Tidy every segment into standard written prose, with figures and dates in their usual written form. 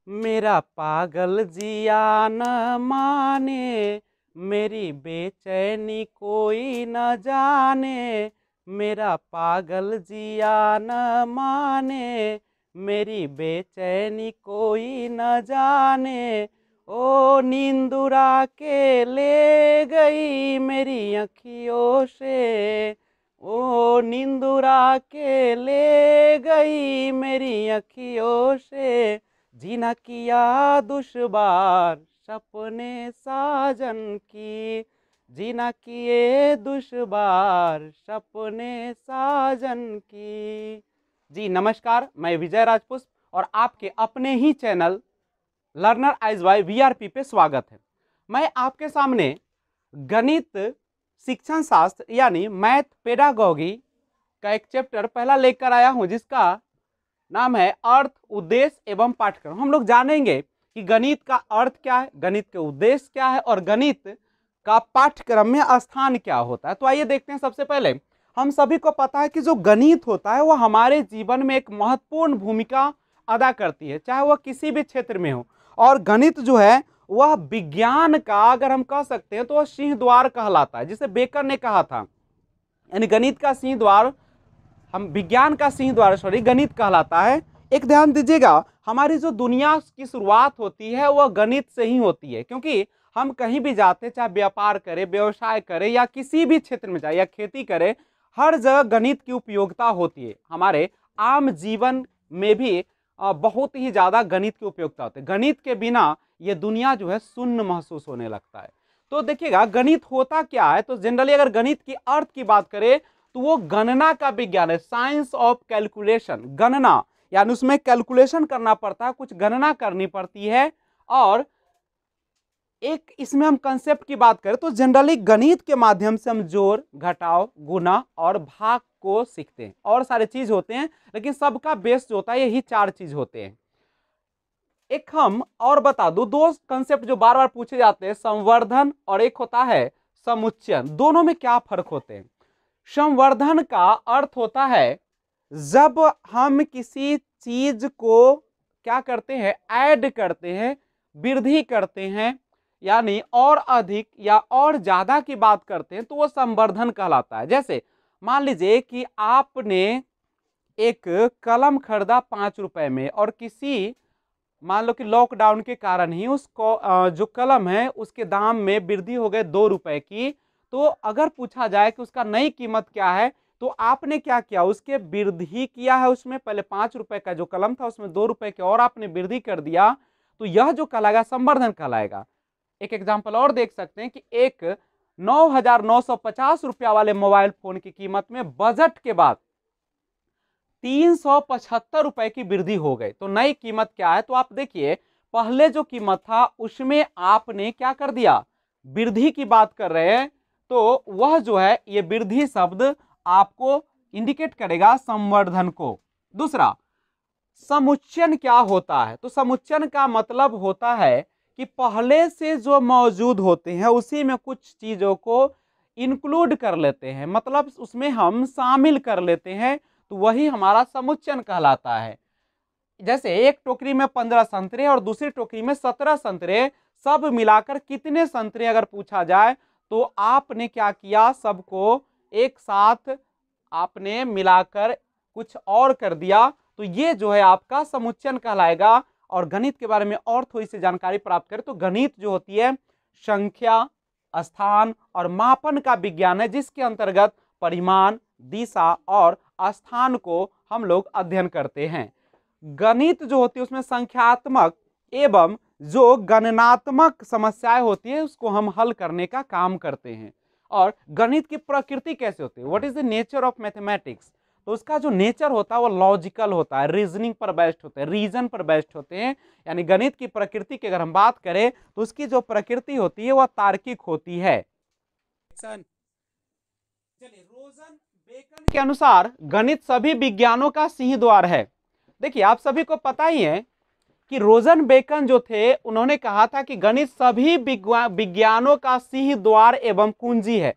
मेरा पागल जिया न माने, मेरी बेचैनी कोई न जाने। मेरा पागल जिया न माने, मेरी बेचैनी कोई न जाने। ओ नींदुरा के ले गई मेरी अखियों से, ओ नींदुरा के ले गई मेरी अखियों से। जीना किया दुश्वार सपने साजन की, जीना किए दुश्वार सपने साजन की। जी नमस्कार, मैं विजय राजपुष्प और आपके अपने ही channel learner eyes by VRP पे स्वागत है। मैं आपके सामने गणित शिक्षण शास्त्र यानी मैथ पेडागॉगी का एक चैप्टर पहला लेकर आया हूं, जिसका नाम है अर्थ, उद्देश्य एवं पाठ्यक्रम। हम लोग जानेंगे कि गणित का अर्थ क्या है, गणित के उद्देश्य क्या है और गणित का पाठ्यक्रम में स्थान क्या होता है। तो आइए देखते हैं। सबसे पहले हम सभी को पता है कि जो गणित होता है वह हमारे जीवन में एक महत्वपूर्ण भूमिका अदा करती है, चाहे वह किसी भी क्षेत्र में हो। और गणित जो है वह विज्ञान का, अगर हम कह सकते हैं तो वह सिंह द्वार कहलाता है, जिसे बेकर ने कहा था। यानी गणित का सिंह द्वार, हम विज्ञान का सिंह द्वार गणित कहलाता है। एक ध्यान दीजिएगा, हमारी जो दुनिया की शुरुआत होती है वह गणित से ही होती है, क्योंकि हम कहीं भी जाते, चाहे व्यापार करें, व्यवसाय करें या किसी भी क्षेत्र में जाए या खेती करें, हर जगह गणित की उपयोगिता होती है। हमारे आम जीवन में भी बहुत ही ज्यादा गणित की उपयोगिता होती है। गणित के बिना ये दुनिया जो है शून्य महसूस होने लगता है। तो देखिएगा गणित होता क्या है। तो जनरली अगर गणित की अर्थ की बात करें तो वो गणना का विज्ञान है, साइंस ऑफ कैलकुलेशन। गणना यानी उसमें कैलकुलेशन करना पड़ता है, कुछ गणना करनी पड़ती है। और एक इसमें हम कंसेप्ट की बात करें तो जनरली गणित के माध्यम से हम जोड़, घटाव, गुना और भाग को सीखते हैं। और सारे चीज होते हैं, लेकिन सबका बेस जो होता है यही चार चीज होते हैं। एक हम और बता दूं, दो कंसेप्ट जो बार बार पूछे जाते हैं, संवर्धन और एक होता है समुच्चयन। दोनों में क्या फर्क होते हैं? संवर्धन का अर्थ होता है जब हम किसी चीज को क्या करते हैं, ऐड करते हैं, वृद्धि करते हैं, यानी और अधिक या और ज्यादा की बात करते हैं, तो वो संवर्धन कहलाता है। जैसे मान लीजिए कि आपने एक कलम खरीदा 5 रुपए में और किसी, मान लो कि लॉकडाउन के कारण ही उसको जो कलम है उसके दाम में वृद्धि हो गए 2 रुपए की। तो अगर पूछा जाए कि उसका नई कीमत क्या है, तो आपने क्या किया, उसके वृद्धि किया है। उसमें पहले 5 रुपए का जो कलम था उसमें 2 रुपए के और आपने वृद्धि कर दिया, तो यह जो कहलाएगा संवर्धन कहलाएगा। एक एग्जाम्पल और देख सकते हैं कि एक 9,950 रुपया वाले मोबाइल फोन की कीमत में बजट के बाद 375 रुपए की वृद्धि हो गई, तो नई कीमत क्या है? तो आप देखिए, पहले जो कीमत था उसमें आपने क्या कर दिया, वृद्धि की बात कर रहे हैं, तो वह जो है ये वृद्धि शब्द आपको इंडिकेट करेगा संवर्धन को। दूसरा, समुच्चयन क्या होता है? तो समुच्चयन का मतलब होता है कि पहले से जो मौजूद होते हैं उसी में कुछ चीजों को इंक्लूड कर लेते हैं, मतलब उसमें हम शामिल कर लेते हैं, तो वही हमारा समुच्चयन कहलाता है। जैसे एक टोकरी में 15 संतरे और दूसरी टोकरी में 17 संतरे, सब मिलाकर कितने संतरे अगर पूछा जाए, तो आपने क्या किया, सबको एक साथ आपने मिलाकर कुछ और कर दिया, तो ये जो है आपका समुच्चयन कहलाएगा। और गणित के बारे में और थोड़ी सी जानकारी प्राप्त करें तो गणित जो होती है संख्या, स्थान और मापन का विज्ञान है, जिसके अंतर्गत परिमाण, दिशा और स्थान को हम लोग अध्ययन करते हैं। गणित जो होती है उसमें संख्यात्मक एवं जो गणनात्मक समस्याएं होती है उसको हम हल करने का काम करते हैं। और गणित की प्रकृति कैसे होती है, what is the nature of mathematics? तो उसका जो नेचर होता है वो लॉजिकल होता है, रीजनिंग पर बेस्ड होते हैं, रीजन पर बेस्ड होते हैं। यानी गणित की प्रकृति की अगर हम बात करें तो उसकी जो प्रकृति होती है वह तार्किक होती है। चलिए, रोजन बेकन के अनुसार गणित सभी विज्ञानों का सिंह द्वार है। देखिए, आप सभी को पता ही है कि रोजन बेकन जो थे उन्होंने कहा था कि गणित सभी विज्ञानों का सिंह द्वार एवं कुंजी है।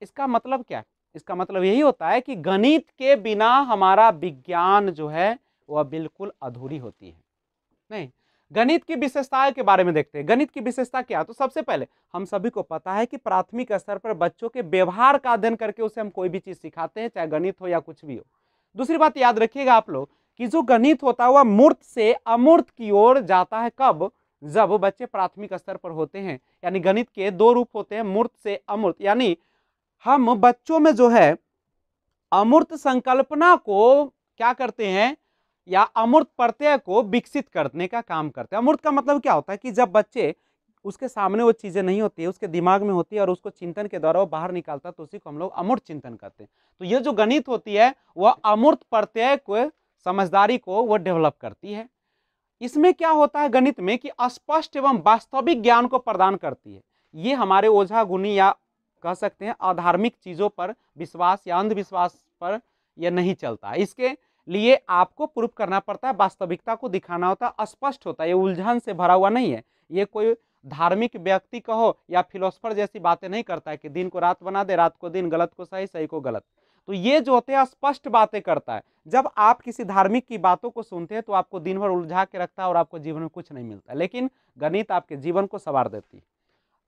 इसका मतलब क्या है? इसका मतलब यही होता है कि गणित के बिना हमारा विज्ञान जो है वह बिल्कुल अधूरी होती है। नहीं, गणित की विशेषताओं के बारे में देखते हैं। गणित की विशेषता क्या है? तो सबसे पहले हम सभी को पता है कि प्राथमिक स्तर पर बच्चों के व्यवहार का अध्ययन करके उसे हम कोई भी चीज सिखाते हैं, चाहे गणित हो या कुछ भी हो। दूसरी बात याद रखिएगा आप लोग कि जो गणित होता है वह मूर्त से अमूर्त की ओर जाता है। कब? जब बच्चे प्राथमिक स्तर पर होते हैं। यानी गणित के दो रूप होते हैं, मूर्त से अमूर्त। यानी हम बच्चों में जो है अमूर्त संकल्पना को क्या करते हैं, या अमूर्त प्रत्यय को विकसित करने का काम करते हैं। अमूर्त का मतलब क्या होता है कि जब बच्चे उसके सामने वो चीजें नहीं होती है, उसके दिमाग में होती है और उसको चिंतन के द्वारा वो बाहर निकालता है, तो उसी को हम लोग अमूर्त चिंतन करते हैं। तो ये जो गणित होती है वह अमूर्त प्रत्यय को, समझदारी को वो डेवलप करती है। इसमें क्या होता है गणित में कि स्पष्ट एवं वास्तविक ज्ञान को प्रदान करती है। ये हमारे ओझा गुनी या कह सकते हैं अधार्मिक चीजों पर विश्वास या अंधविश्वास पर यह नहीं चलता है। इसके लिए आपको प्रूफ करना पड़ता है, वास्तविकता को दिखाना होता है, स्पष्ट होता है, ये उलझन से भरा हुआ नहीं है। ये कोई धार्मिक व्यक्ति कहो या फिलोसफर जैसी बातें नहीं करता है कि दिन को रात बना दे, रात को दिन, गलत को सही, सही को गलत। तो ये जो होते हैं स्पष्ट बातें करता है। जब आप किसी धार्मिक की बातों को सुनते हैं तो आपको दिन भर उलझा के रखता है और आपको जीवन में कुछ नहीं मिलता, लेकिन गणित आपके जीवन को संवार देती है।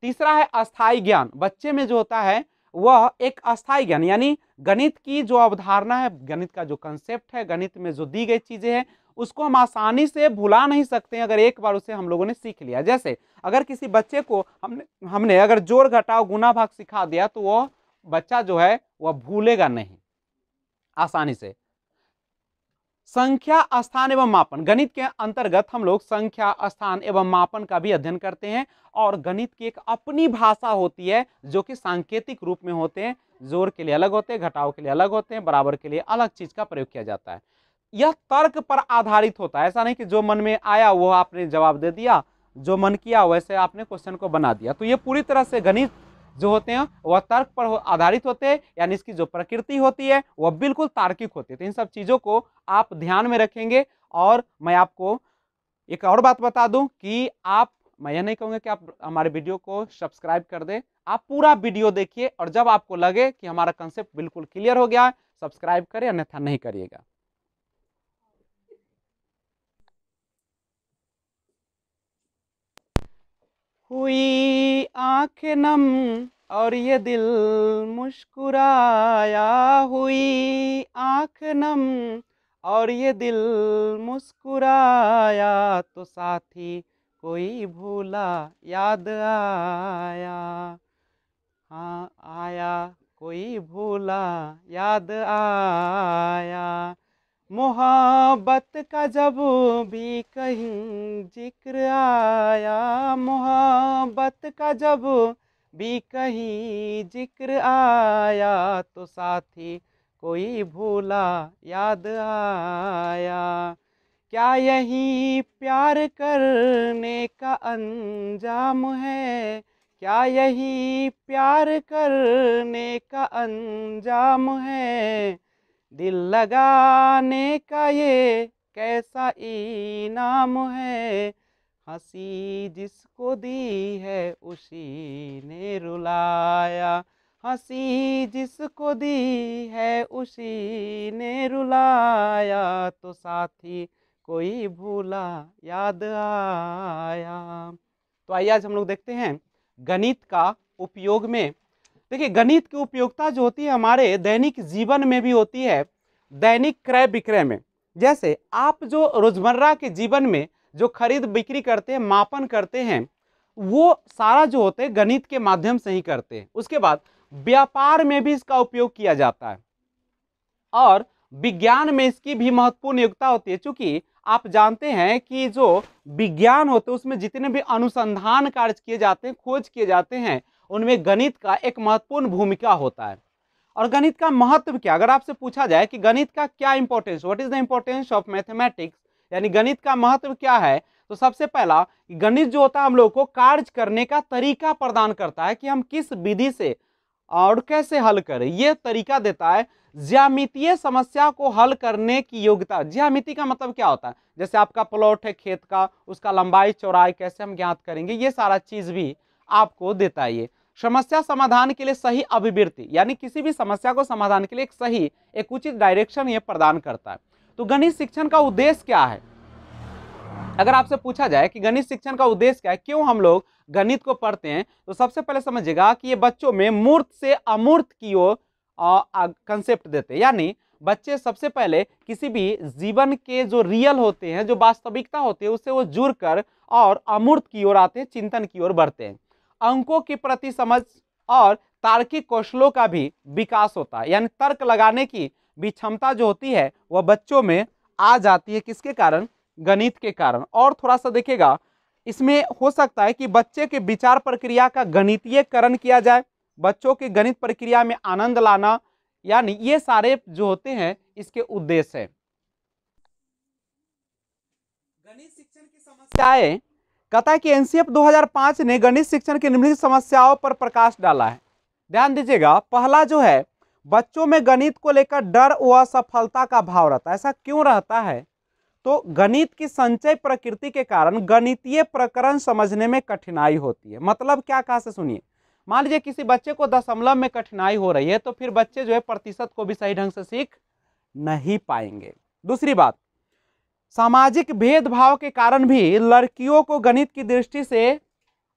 तीसरा है अस्थाई ज्ञान। बच्चे में जो होता है वह एक अस्थाई ज्ञान, यानी गणित की जो अवधारणा है, गणित का जो कंसेप्ट है, गणित में जो दी गई चीजें हैं, उसको हम आसानी से भुला नहीं सकते हैं अगर एक बार उसे हम लोगों ने सीख लिया। जैसे अगर किसी बच्चे को हमने अगर जोड़ घटाव गुना भाग सिखा दिया तो वह बच्चा जो है वह भूलेगा नहीं आसानी से। संख्या, स्थान एवं मापन। गणित के अंतर्गत हम लोग संख्या, स्थान एवं मापन का भी अध्ययन करते हैं। और गणित की एक अपनी भाषा होती है जो कि सांकेतिक रूप में होते हैं। जोड़ के लिए अलग होते हैं, घटाव के लिए अलग होते हैं, बराबर के लिए अलग चीज का प्रयोग किया जाता है। यह तर्क पर आधारित होता है। ऐसा नहीं कि जो मन में आया वो आपने जवाब दे दिया, जो मन किया वैसे आपने क्वेश्चन को बना दिया। तो ये पूरी तरह से गणित जो होते हैं वह तर्क पर आधारित होते हैं, यानी इसकी जो प्रकृति होती है वह बिल्कुल तार्किक होती है। तो इन सब चीजों को आप ध्यान में रखेंगे। और मैं आपको एक और बात बता दूं कि मैं यह नहीं कहूंगा कि आप हमारे वीडियो को सब्सक्राइब कर दें, आप पूरा वीडियो देखिए और जब आपको लगे कि हमारा कंसेप्ट बिल्कुल क्लियर हो गया, सब्सक्राइब करें, अन्यथा नहीं करिएगा। हुई आंखें नम और ये दिल मुस्कुराया, हुई आंख नम और ये दिल मुस्कुराया, तो साथी कोई भूला याद आया। हाँ आया कोई भूला याद आया। मोहब्बत का जब भी कहीं जिक्र आया, मोहब्बत का जब भी कहीं जिक्र आया, तो साथी कोई भूला याद आया। क्या यही प्यार करने का अंजाम है, क्या यही प्यार करने का अंजाम है, दिल लगाने का ये कैसा इनाम है, हंसी जिसको दी है उसी ने रुलाया, हंसी जिसको दी है उसी ने रुलाया, तो साथी कोई भूला याद आया। तो आइए आज हम लोग देखते हैं गणित का उपयोग में। देखिए गणित की उपयोगिता जो होती है हमारे दैनिक जीवन में भी होती है, दैनिक क्रय विक्रय में। जैसे आप जो रोजमर्रा के जीवन में जो खरीद बिक्री करते हैं, मापन करते हैं, वो सारा जो होते हैं गणित के माध्यम से ही करते हैं। उसके बाद व्यापार में भी इसका उपयोग किया जाता है और विज्ञान में इसकी भी महत्वपूर्ण योग्यता होती है। चूंकि आप जानते हैं कि जो विज्ञान होते हैं उसमें जितने भी अनुसंधान कार्य किए जाते हैं, खोज किए जाते हैं, उनमें गणित का एक महत्वपूर्ण भूमिका होता है। और गणित का महत्व क्या, अगर आपसे पूछा जाए कि गणित का क्या importance, what is the importance of mathematics, यानी गणित का महत्व क्या है, तो सबसे पहला गणित जो होता है हम लोग को कार्य करने का तरीका प्रदान करता है कि हम किस विधि से और कैसे हल करें, यह तरीका देता है। ज्यामितीय समस्या को हल करने की योग्यता, ज्यामिति का मतलब क्या होता है, जैसे आपका प्लॉट है खेत का, उसका लंबाई चौड़ाई कैसे हम ज्ञात करेंगे, ये सारा चीज भी आपको देता है। ये समस्या समाधान के लिए सही अभिवृत्ति, यानी किसी भी समस्या को समाधान के लिए एक सही, एक उचित डायरेक्शन ये प्रदान करता है। तो गणित शिक्षण का उद्देश्य क्या है, अगर आपसे पूछा जाए कि गणित शिक्षण का उद्देश्य क्या है, क्यों हम लोग गणित को पढ़ते हैं, तो सबसे पहले समझिएगा कि ये बच्चों में मूर्त से अमूर्त की ओर कंसेप्ट देते हैं। यानी बच्चे सबसे पहले किसी भी जीवन के जो रियल होते हैं, जो वास्तविकता होती है, उससे वो जुड़कर और अमूर्त की ओर आते हैं, चिंतन की ओर बढ़ते हैं। अंकों के प्रति समझ और तार्किक कौशलों का भी विकास होता है। यानी तर्क लगाने की भी क्षमता जो होती है वह बच्चों में आ जाती है। किसके कारण? गणित के कारण। और थोड़ा सा देखिएगा, इसमें हो सकता है कि बच्चे के विचार प्रक्रिया का गणितीयकरण किया जाए, बच्चों के गणित प्रक्रिया में आनंद लाना, यानी ये सारे जो होते हैं इसके उद्देश्य है। गणित शिक्षण की समस्याएं, कहता है कि एनसीएफ 2005 ने गणित शिक्षण की निम्नलिखित समस्याओं पर प्रकाश डाला है। ध्यान दीजिएगा, पहला जो है, बच्चों में गणित को लेकर डर व असफलता का भाव रहता है। ऐसा क्यों रहता है? तो गणित की संचय प्रकृति के कारण गणितीय प्रकरण समझने में कठिनाई होती है। मतलब क्या कहा से सुनिए, मान लीजिए किसी बच्चे को दशमलव में कठिनाई हो रही है, तो फिर बच्चे जो है प्रतिशत को भी सही ढंग से सीख नहीं पाएंगे। दूसरी बात, सामाजिक भेदभाव के कारण भी लड़कियों को गणित की दृष्टि से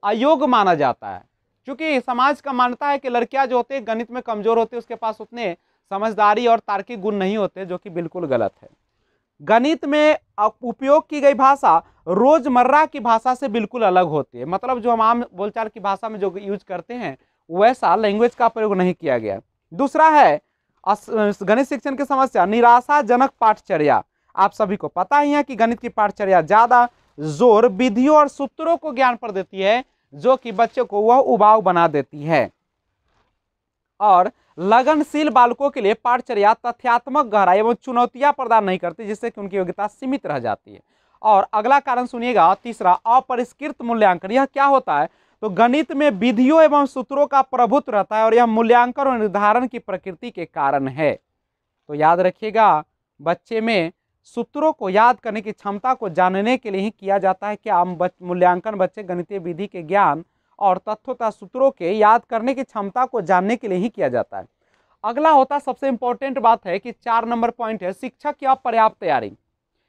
अयोग्य माना जाता है, क्योंकि समाज का मानता है कि लड़कियां जो होते हैं गणित में कमजोर होते हैं, उसके पास उतने समझदारी और तार्किक गुण नहीं होते, जो कि बिल्कुल गलत है। गणित में उपयोग की गई भाषा रोजमर्रा की भाषा से बिल्कुल अलग होती है। मतलब जो हम आम बोलचाल की भाषा में जो यूज करते हैं वैसा लैंग्वेज का प्रयोग नहीं किया गया। दूसरा है गणित शिक्षण की समस्या, निराशाजनक पाठचर्या। आप सभी को पता ही है कि गणित की पाठचर्या ज्यादा जोर विधियों और सूत्रों को ज्ञान पर देती है, जो कि बच्चे को वह उबाऊ बना देती है। और लगनशील बालकों के लिए पाठचर्या तथ्यात्मक गहराई एवं चुनौतियां प्रदान नहीं करती, जिससे कि उनकी योग्यता सीमित रह जाती है। और अगला कारण सुनिएगा, तीसरा, अपरिष्कृत मूल्यांकन। यह क्या होता है? तो गणित में विधियों एवं सूत्रों का प्रभुत्व रहता है और यह मूल्यांकन और निर्धारण की प्रकृति के कारण है। तो याद रखिएगा, बच्चे में सूत्रों को याद करने की क्षमता को जानने के लिए ही किया जाता है। क्या मूल्यांकन बच्चे गणितीय विधि के ज्ञान और तथ्यों तथा सूत्रों के याद करने की क्षमता को जानने के लिए ही किया जाता है। अगला होता, सबसे इंपॉर्टेंट बात है कि 4 नंबर पॉइंट है, शिक्षक की अपर्याप्त तैयारी।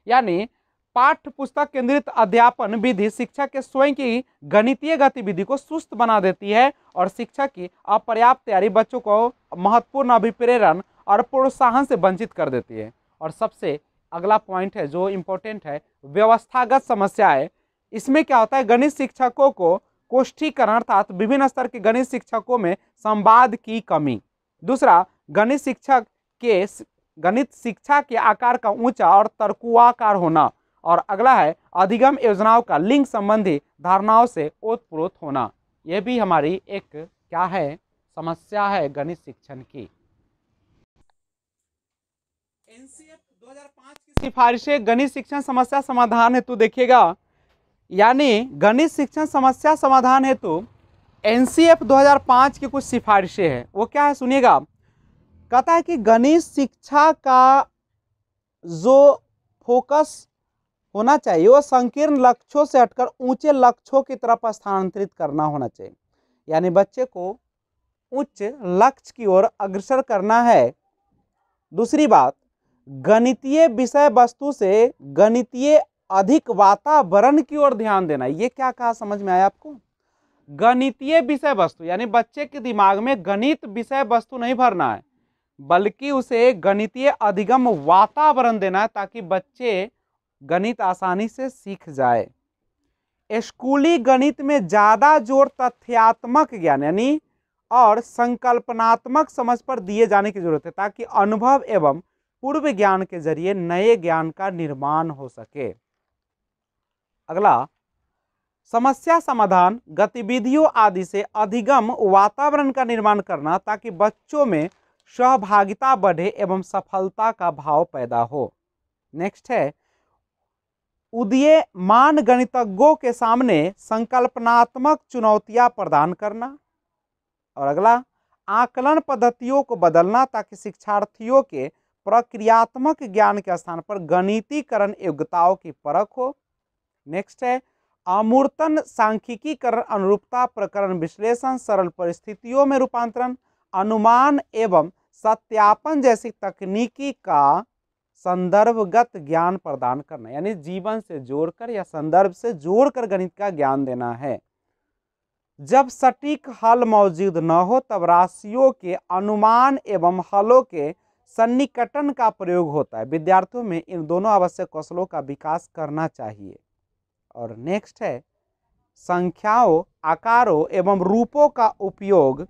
यानी पाठ्य पुस्तक केंद्रित अध्यापन विधि शिक्षक के स्वयं की गणितीय गतिविधि को सुस्त बना देती है और शिक्षक की अपर्याप्त तैयारी बच्चों को महत्वपूर्ण अभिप्रेरण और प्रोत्साहन से वंचित कर देती है। और सबसे अगला पॉइंट है जो इंपॉर्टेंट है, व्यवस्थागत समस्याएं। इसमें क्या होता है, गणित शिक्षकों को कोष्ठीकरण अर्थात विभिन्न स्तर के गणित शिक्षकों में संवाद की कमी। दूसरा, गणित शिक्षा के आकार का ऊंचा और तर्कुआकार होना। और अगला है, अधिगम योजनाओं का लिंग संबंधी धारणाओं से ओतप्रोत होना। यह भी हमारी एक क्या है, समस्या है गणित शिक्षण की। एनसीएफ 2005 की सिफारिशें गणित शिक्षण समस्या समाधान हेतु देखिएगा, यानी गणित शिक्षण समस्या समाधान हेतु एनसीएफ 2005 की कुछ सिफारिशें हैं। वो क्या है सुनिएगा, कहता है कि गणित शिक्षा का जो फोकस होना चाहिए वो संकीर्ण लक्ष्यों से हटकर ऊंचे लक्ष्यों की तरफ स्थानांतरित करना होना चाहिए। यानी बच्चे को उच्च लक्ष्य की ओर अग्रसर करना है। दूसरी बात, गणितीय विषय वस्तु से गणितीय अधिक वातावरण की ओर ध्यान देना। ये क्या कहा, समझ में आया आपको? गणितीय विषय वस्तु, यानी बच्चे के दिमाग में गणित विषय वस्तु नहीं भरना है, बल्कि उसे गणितीय अधिगम वातावरण देना है, ताकि बच्चे गणित आसानी से सीख जाए। स्कूली गणित में ज्यादा जोर तथ्यात्मक ज्ञान यानी और संकल्पनात्मक समझ पर दिए जाने की जरूरत है, ताकि अनुभव एवं पूर्व ज्ञान के जरिए नए ज्ञान का निर्माण हो सके। अगला, समस्या समाधान गतिविधियों आदि से अधिगम वातावरण का निर्माण करना, ताकि बच्चों में सहभागिता बढ़े एवं सफलता का भाव पैदा हो। नेक्स्ट है, उदीयमान गणितज्ञों के सामने संकल्पनात्मक चुनौतियां प्रदान करना। और अगला, आकलन पद्धतियों को बदलना, ताकि शिक्षार्थियों के प्रक्रियात्मक ज्ञान के स्थान पर गणितीकरण योग्यताओं की परख हो। नेक्स्ट है, अमूर्तन सांख्यिकीकरण अनुरूपता प्रकरण विश्लेषण सरल परिस्थितियों में रूपांतरण अनुमान एवं सत्यापन जैसी तकनीकी का संदर्भगत ज्ञान प्रदान करना, यानी जीवन से जोड़कर या संदर्भ से जोड़कर गणित का ज्ञान देना है। जब सटीक हल मौजूद न हो तब राशियों के अनुमान एवं हलों के सन्निकटन का प्रयोग होता है। विद्यार्थियों में इन दोनों आवश्यक कौशलों का विकास करना चाहिए। और नेक्स्ट है, संख्याओं, आकारों एवं रूपों का उपयोग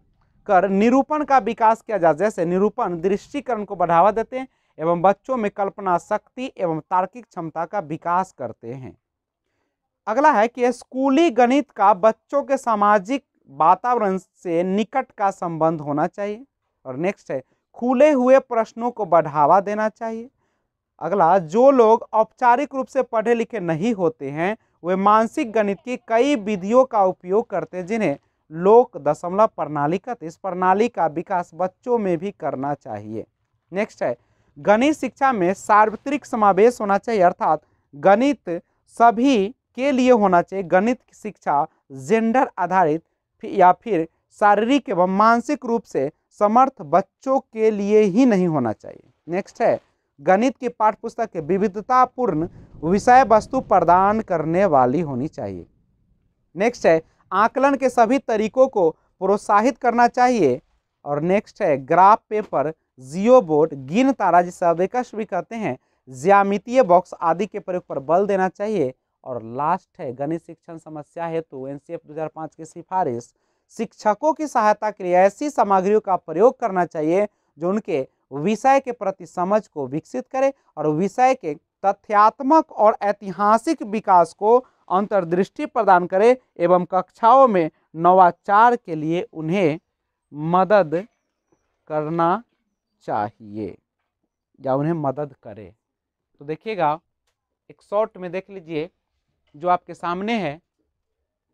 कर निरूपण का विकास किया जाए। जैसे निरूपण दृष्टिकरण को बढ़ावा देते हैं एवं बच्चों में कल्पना शक्ति एवं तार्किक क्षमता का विकास करते हैं। अगला है कि स्कूली गणित का बच्चों के सामाजिक वातावरण से निकट का संबंध होना चाहिए। और नेक्स्ट है, खुले हुए प्रश्नों को बढ़ावा देना चाहिए। अगला, जो लोग औपचारिक रूप से पढ़े लिखे नहीं होते हैं वे मानसिक गणित की कई विधियों का उपयोग करते हैं, जिन्हें लोक दशमलव प्रणाली कहते हैं। इस प्रणाली का विकास बच्चों में भी करना चाहिए। नेक्स्ट है, गणित शिक्षा में सार्वत्रिक समावेश होना चाहिए, अर्थात गणित सभी के लिए होना चाहिए। गणित की शिक्षा जेंडर आधारित या फिर शारीरिक एवं मानसिक रूप से समर्थ बच्चों के लिए ही नहीं होना चाहिए। नेक्स्ट है, गणित की पाठ्यपुस्तक विविधतापूर्ण विषय वस्तु प्रदान करने वाली होनी चाहिए। नेक्स्ट है, आकलन के सभी तरीकों को प्रोत्साहित करना चाहिए। और नेक्स्ट है, ग्राफ पेपर, जियो बोर्ड, गिन तारा जिसे अबेकस भी कहते हैं, ज्यामितीय बॉक्स आदि के प्रयोग पर बल देना चाहिए। और लास्ट है, गणित शिक्षण समस्या हेतु एनसीएफ 2005 की सिफारिश, शिक्षकों की सहायता के लिए ऐसी सामग्रियों का प्रयोग करना चाहिए जो उनके विषय के प्रति समझ को विकसित करे और विषय के तथ्यात्मक और ऐतिहासिक विकास को अंतर्दृष्टि प्रदान करे एवं कक्षाओं में नवाचार के लिए उन्हें मदद करना चाहिए या उन्हें मदद करे। तो देखिएगा, एक शॉर्ट में देख लीजिए जो आपके सामने है,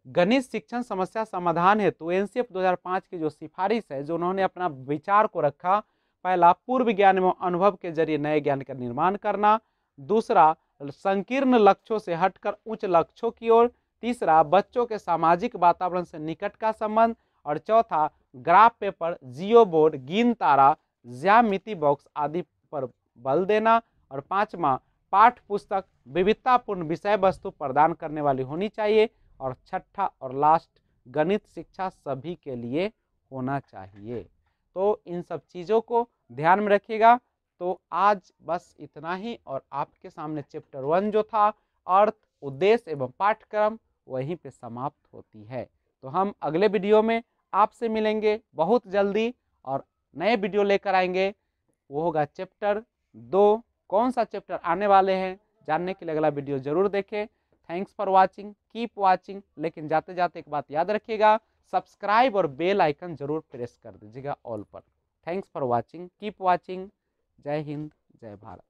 गणित शिक्षण समस्या समाधान हेतु एनसीएफ 2005 की जो सिफारिश है, जो उन्होंने अपना विचार को रखा, पहला पूर्व ज्ञान एवं अनुभव के जरिए नए ज्ञान का निर्माण करना, दूसरा संकीर्ण लक्ष्यों से हटकर उच्च लक्ष्यों की ओर, तीसरा बच्चों के सामाजिक वातावरण से निकट का संबंध, और चौथा ग्राफ पेपर, जियो बोर्ड, गिन तारा, ज्यामिति बॉक्स आदि पर बल देना, और पांचवा पाठ्य पुस्तक विविधतापूर्ण विषय वस्तु प्रदान करने वाली होनी चाहिए, और छठा और लास्ट, गणित शिक्षा सभी के लिए होना चाहिए। तो इन सब चीज़ों को ध्यान में रखिएगा। तो आज बस इतना ही, और आपके सामने चैप्टर 1 जो था अर्थ, उद्देश्य एवं पाठ्यक्रम, वहीं पे समाप्त होती है। तो हम अगले वीडियो में आपसे मिलेंगे बहुत जल्दी और नए वीडियो लेकर आएंगे। वो होगा चैप्टर 2। कौन सा चैप्टर आने वाले हैं जानने के लिए अगला वीडियो जरूर देखें। Thanks for watching, keep watching. लेकिन जाते जाते एक बात याद रखिएगा, सब्सक्राइब और बेल आइकन जरूर प्रेस कर दीजिएगा ऑल पर। Thanks for watching, keep watching. जय हिंद, जय भारत।